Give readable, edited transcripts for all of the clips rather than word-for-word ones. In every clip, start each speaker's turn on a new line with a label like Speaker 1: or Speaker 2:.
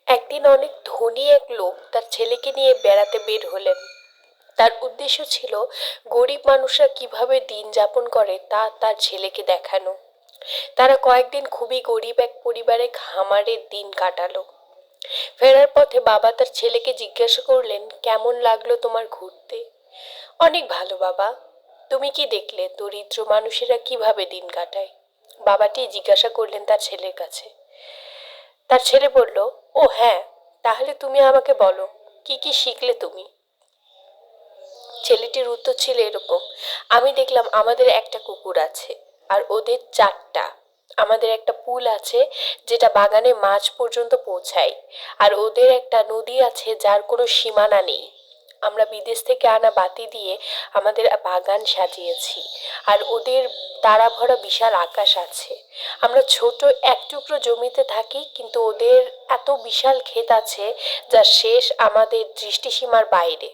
Speaker 1: একদিন অনেক ধনী এক লোক তার ছেলেকে নিয়ে বেড়াতে বের হলেন। তার উদ্দেশ্য ছিল গরিব মানুষরা কিভাবে দিন যাপন করে তা তার ছেলেকে দেখানো। তারা কয়েকদিন খুবই গরিব এক পরিবারে খামারের দিন কাটালো। ফেরার পথে বাবা তার ছেলেকে জিজ্ঞাসা করলেন, কেমন লাগলো তোমার ঘুরতে? অনেক ভালো বাবা। তুমি কি দেখলে দরিদ্র মানুষেরা কিভাবে দিন কাটায়? বাবাটি জিজ্ঞাসা করলেন তার ছেলের কাছে। তার ছেলে বলল, ও হ্যাঁ, তাহলে তুমি আমাকে বলো, কি কি শিখলে তুমি? ছেলেটির উত্তর ছিল এরকম, আমি দেখলাম আমাদের একটা কুকুর আছে আর ওদের চারটা। আমাদের একটা পুল আছে যেটা বাগানে মাঝ পর্যন্ত পৌঁছায়, আর ওদের একটা নদী আছে যার কোনো সীমানা নেই। আমরা বিদেশ থেকে আনা বাতি দিয়ে আমাদের বাগান সাজিয়েছি, আর ওদের তারা ভরা বিশাল আকাশ আছে। আমরা ছোট এক টুকরো জমিতে থাকি, কিন্তু ওদের এত বিশাল ক্ষেত আছে যার শেষ আমাদের দৃষ্টিসীমার বাইরে।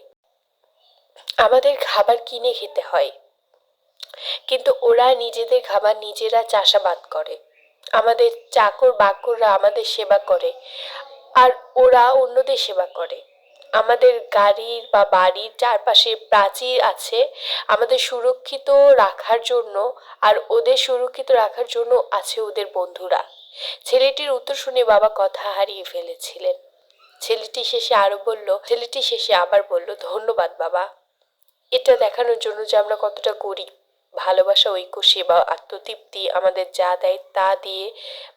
Speaker 1: আমাদের খাবার কিনে খেতে হয়, কিন্তু ওরা নিজেদের খাবার নিজেরা চাষাবাদ করে। আমাদের চাকর বাকররা আমাদের সেবা করে, আর ওরা অন্যদের সেবা করে। আমাদের গাড়ির বা বাড়ির চারপাশে প্রাচীর আছে আমাদের সুরক্ষিত রাখার জন্য, আর ওদের সুরক্ষিত রাখার জন্য আছে ওদের বন্ধুরা। ছেলেটির উত্তর শুনে বাবা কথা হারিয়ে ফেলেছিলেন। ছেলেটি শেষে আবার বলল, ধন্যবাদ বাবা। এটা দেখানোর জন্য যে আমরা কতটা গরিব। ভালোবাসা, ঐক্য, সেবা, আত্মতৃপ্তি আমাদের যা দেয় তা দিয়ে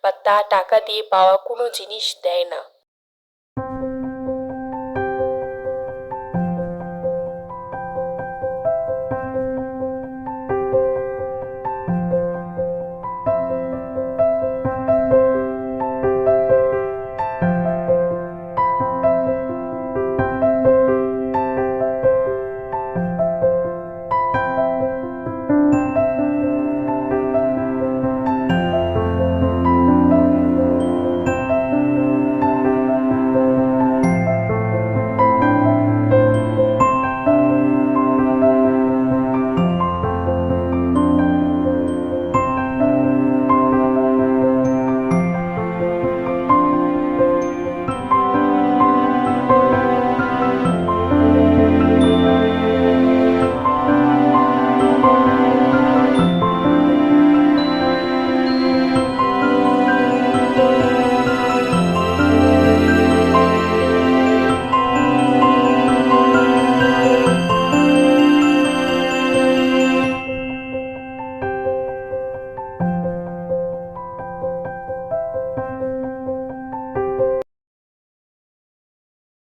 Speaker 1: বা তা টাকা দিয়ে পাওয়া কোনো জিনিস দেয় না।